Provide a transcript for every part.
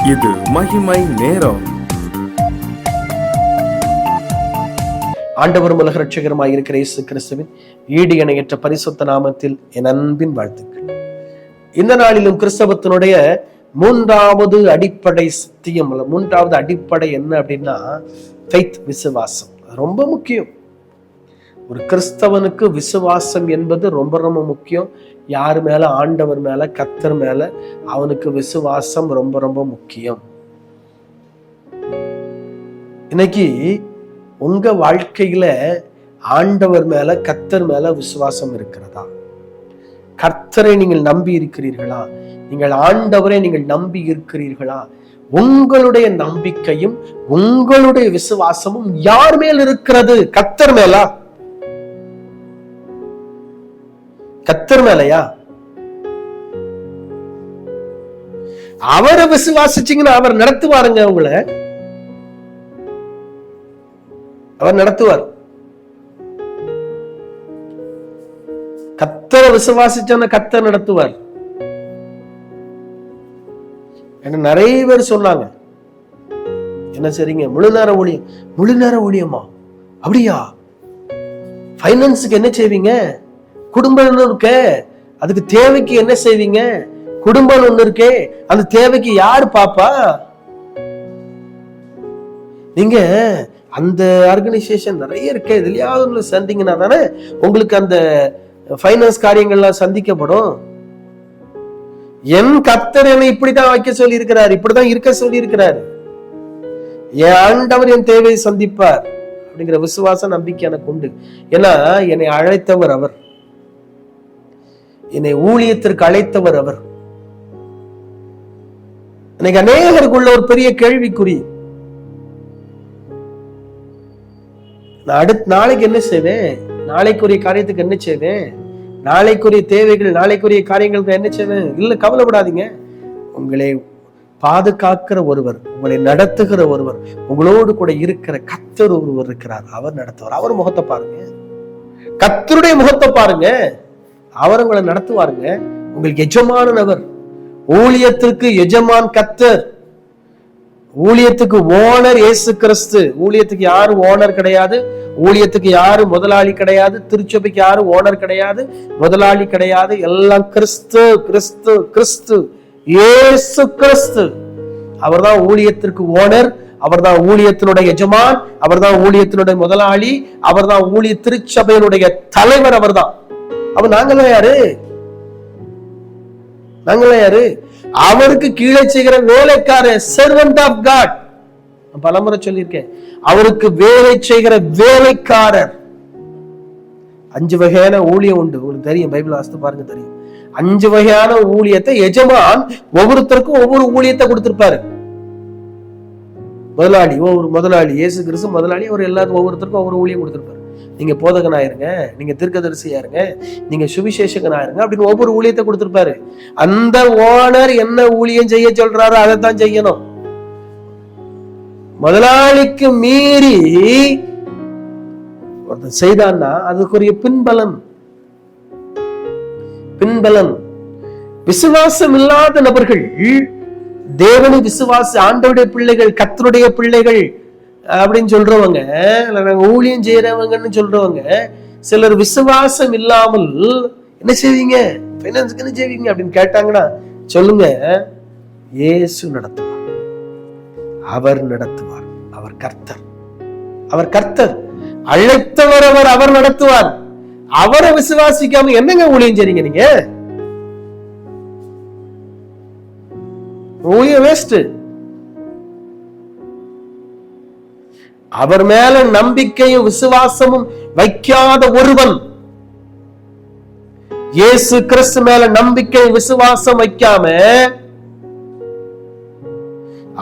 இது மகிமை நேரம். ஆண்டவரும் உலக ரட்சகருமாய் இருக்கிற இயேசு கிறிஸ்துவின் ஈடு இணையற்ற பரிசுத்த நாமத்தில் என் அன்பின் வாழ்த்துக்கள். இந்த நாளிலும் கிறிஸ்தவத்தினுடைய மூன்றாவது அடிப்படை சத்தியம், மூன்றாவது அடிப்படை என்ன அப்படின்னா ஃபெய்த், விசுவாசம். ரொம்ப முக்கியம். ஒரு கிறிஸ்தவனுக்கு விசுவாசம் என்பது ரொம்ப ரொம்ப முக்கியம். யார் மேல? ஆண்டவர் மேல, கர்த்தர் மேல அவனுக்கு விசுவாசம் ரொம்ப ரொம்ப முக்கியம். இன்னைக்கு உங்க வாழ்க்கையில ஆண்டவர் மேல, கர்த்தர் மேல விசுவாசம் இருக்கிறதா? கர்த்தரை நீங்கள் நம்பி இருக்கிறீர்களா? நீங்கள் ஆண்டவரை நீங்கள் நம்பி இருக்கிறீர்களா? உங்களுடைய நம்பிக்கையும் உங்களுடைய விசுவாசமும் யார் மேல் இருக்கிறது? கர்த்தர் மேலா? கர்த்தர் மேலையா? அவரை விசுவாசிச்சீங்கன்னா அவர் நடத்துவாருங்க. உங்களை அவர் நடத்துவார். கர்த்தரை விசுவாசிச்சோன்னா கர்த்தர் நடத்துவார். என்ன நிறைய பேர் சொன்னாங்க, என்ன சரிங்க முழு நேர ஊழியமா? அப்படியா? ஃபைனான்ஸுக்கு என்ன செய்வீங்க? குடும்பம் இருக்கே, அதுக்கு தேவைக்கு என்ன செய்வீங்க? குடும்பம் ஒண்ணு இருக்கே, அந்த தேவைக்கு யாரு பாப்பா? நீங்க அந்த ஆர்கனைசேஷன் நிறைய இருக்கே, இதுலயாவது சந்திங்கன்னா தானே உங்களுக்கு அந்த ஃபைனான்ஸ் காரியங்கள்லாம் சந்திக்கப்படும். என் கர்த்தர் என்னை இப்படிதான் வைக்க சொல்லி இருக்கிறார், இப்படிதான் இருக்க சொல்லி இருக்கிறார். என் ஆண்டவர் என் தேவையை சந்திப்பார் அப்படிங்கிற விசுவாச நம்பிக்கை எனக்கு உண்டு. ஏன்னா என்னை அழைத்தவர் அவர், என்னை ஊழியத்திற்கு அழைத்தவர் அவர். இன்னைக்கு அநேகருக்குள்ள ஒரு பெரிய கேள்விக்குறி, நான் நாளைக்கு என்ன செய்வேன்? நாளைக்குரிய காரியத்துக்கு என்ன செய்வேன்? நாளைக்குரிய தேவைகள், நாளைக்குரிய காரியங்களுக்கு என்ன செய்வேன்? இல்ல, கவலைப்படாதீங்க. உங்களை பாதுகாக்கிற ஒருவர், உங்களை நடத்துகிற ஒருவர், உங்களோடு கூட இருக்கிற கர்த்தர் ஒருவர் இருக்கிறார். அவர் நடத்துவார். அவர் முகத்தை பாருங்க, கர்த்தருடைய முகத்தை பாருங்க. அவர் உங்களை நடத்துவாருங்க. உங்களுக்கு எஜமானவர், ஊழியத்திற்கு எஜமான் கர்த்தர், ஊழியத்துக்கு ஓனர் இயேசு கிறிஸ்து. ஊழியத்துக்கு யாரு ஓனர் கிடையாது, ஊழியத்துக்கு யாரு முதலாளி கிடையாது, திருச்சபைக்கு யாரு ஓனர் கிடையாது, முதலாளி கிடையாது. எல்லாம் கிறிஸ்து கிறிஸ்து கிறிஸ்து, இயேசு கிறிஸ்து. அவர்தான் ஊழியத்திற்கு ஓனர், அவர்தான் ஊழியத்தினுடைய எஜமான், அவர்தான் ஊழியத்தினுடைய முதலாளி, அவர்தான் ஊழிய திருச்சபையினுடைய தலைவர். அவர்தான். அப்ப நாங்களாம் யாரு? அவருக்கு கீழே செய்கிற வேலைக்காரர், சர்வன்ட் ஆஃப் காட். பலமுறை சொல்லியிருக்கேன், அவருக்கு வேலை செய்கிற வேலைக்காரர். 5 வகையான ஊழியம் உண்டு. உங்களுக்கு தெரியும், பைபிள் வாசித்து பாருங்க தெரியும். 5 வகையான ஊழியத்தை எஜமான் ஒவ்வொருத்தருக்கும் ஒவ்வொரு ஊழியத்தை கொடுத்திருப்பாரு. முதலாளி இயேசு கிறிஸ்து முதலாளி. அவர் எல்லாருக்கும் ஒவ்வொருத்தருக்கும் ஒவ்வொரு ஊழியம் கொடுத்திருப்பாரு. நீங்க போதகனாயிருங்க, நீங்க தீர்க்கதரிசியாருங்க, நீங்க சுவிசேஷகனாயிருங்க அப்படின்னு ஒவ்வொரு ஊழியத்தை கொடுத்திருப்பாரு. அந்த ஓனர் என்ன ஊழியம் செய்ய சொல்றாரோ அதைத்தான் செய்யணும். முதலாளிக்கு மீறி ஒருத்தன் செய்தான்னா அதுக்குரிய பின்பலன். விசுவாசம் இல்லாத நபர்கள், தேவனை விசுவாசி, ஆண்டவருடைய பிள்ளைகள், கர்த்தருடைய பிள்ளைகள் அப்படின்னு சொல்றவங்க, ஊழியம் செய்யறவங்கன்னு சொல்றவங்க, சிலர் விசுவாசம் இல்லாமல் என்ன செய்வீங்க, பைனான்ஸுக்கு என்ன செய்வீங்க அப்படின்னு கேட்டாங்கன்னா சொல்லுங்க, இயேசு நடத்துவார். அவர் நடத்துவார். அவர் கர்த்தர், அழைத்தவர் அவர் நடத்துவார். அவரை விசுவாசிக்காம என்னங்க ஊழியம் செய்றீங்க? நீங்க ஊழியம் வேஸ்ட். அவர் மேல நம்பிக்கையும் விசுவாசமும் வைக்காத ஒருவன், இயேசு கிறிஸ்து மேல நம்பிக்கை விசுவாசம் வைக்காம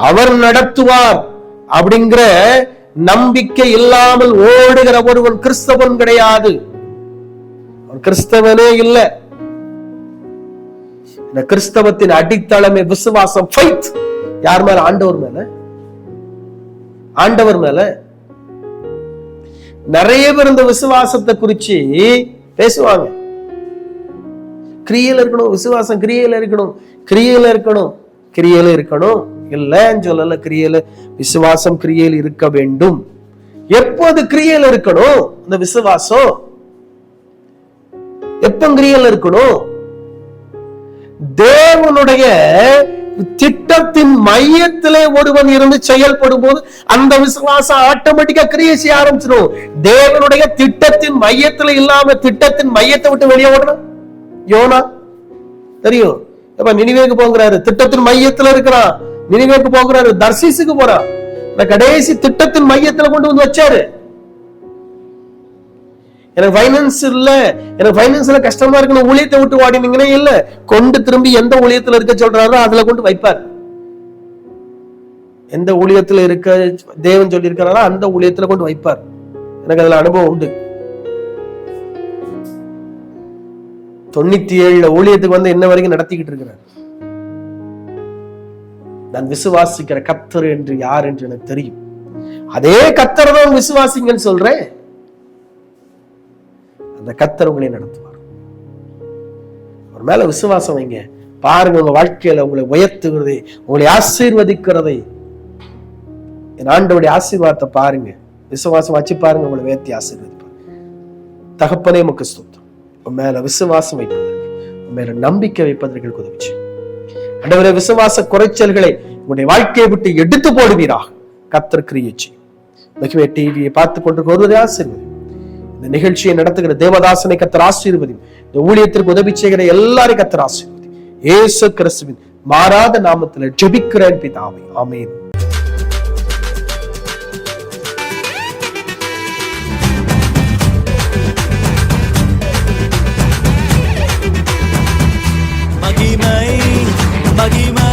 அவர் நடத்துவார் அப்படிங்கிற நம்பிக்கை இல்லாமல் ஓடுகிற ஒருவன் கிறிஸ்தவன் கிடையாது. கிறிஸ்தவனே இல்ல. இந்த கிறிஸ்தவத்தின் அடித்தளமே விசுவாசம், ஃபெய்த். யார் மேல? ஆண்டவர் மேல. நிறைய பேர் இந்த விசுவாசத்தை குறிச்சு பேசுவாங்க. கிரியையில இருக்கணும், விசுவாசம் கிரியையில இருக்கணும், கிரியையில இருக்கணும், இல்லன்னு சொல்லல. கிரியையில விசுவாசம் கிரியையில் இருக்க வேண்டும். எப்போது கிரியையில இருக்கணும் இந்த விசுவாசம்? எப்ப கிரியையில இருக்கணும்? தேவனுடைய திட்டத்தின் மையத்திலே ஒருவன் இருந்து செயல்படும் போது அந்த விசுவாசம் ஆட்டோமேட்டிக்கா கிரியை செய்ய ஆரம்பிச்சிடும். தேவனுடைய திட்டத்தின் மையத்துல இல்லாம திட்டத்தின் மையத்தை விட்டு வெளியே ஓடணும். யோனா தெரியும், இப்ப நினிவேக்கு போகிறாரு, திட்டத்தின் மையத்துல இருக்கிறான். நினிவேக்கு போகிறாரு, தர்சீசுக்கு போறான். கடைசி திட்டத்தின் மையத்துல கொண்டு வந்து வச்சாரு. எனக்கு பைனான்ஸ் இல்ல, எனக்கு பைனான்ஸ்ல கஷ்டமா இருக்கு, ஊழியத்தை விட்டு வாடினீங்கன்னா இல்ல, கொண்டு திரும்பி எந்த ஊழியத்துல இருக்க சொல்றாரோ அதுல கொண்டு வைப்பார். எந்த ஊழியத்துல இருக்க தேவன் சொல்லி இருக்கிறாரோ அந்த ஊழியத்துல கொண்டு வைப்பார். எனக்கு அதுல அனுபவம் உண்டு. 97 ஊழியத்துக்கு வந்து என்ன வரைக்கும் நடத்திக்கிட்டு இருக்கிறார். நான் விசுவாசிக்கிற கர்த்தர் என்று யார் என்று எனக்கு தெரியும். அதே கர்த்தர் தான் விசுவாசிங்கன்னு சொல்றேன். அந்த கர்த்தர் உங்களை நடத்துவார். அவர் மேல விசுவாசம் வைங்க. பாருங்க, உங்க வாழ்க்கையில உங்களை உயர்த்துகிறதை, உங்களை ஆசீர்வதிக்கிறதை, என் ஆண்டவருடைய ஆசீர்வாதத்தை பாருங்க. விசுவாசம் வச்சு பாருங்க, உங்களை உயர்த்தி ஆசீர்வதிப்பார். தகப்பனே உமக்கு ஸ்தோத்திரம். உன் மேல விசுவாசம் வைப்பதற்கு, உன் மேல நம்பிக்கை வைப்பதற்கு உதவிச்சு. ஆண்டவரே, விசுவாச குறைச்சல்களை உங்களுடைய வாழ்க்கையை விட்டு எடுத்து போடுவீராக. கர்த்தர் கிரியை செய்யும். மகிமை டிவியை பார்த்து கொண்டு வருவதை ஆசீர்வதி. இந்த நிகழ்ச்சியை நடத்துகிற தேவதாசனை கர்த்தர் ஆசீர்வதி. இந்த ஊழியத்திற்கு உதவி செய்கிற எல்லாரையும் கர்த்தர் ஆசீர்வதி. இயேசு கிறிஸ்துவின் மாறாத நாமத்தில் ஜெபிக்கிறேன் பிதாவே, ஆமென். மகிமை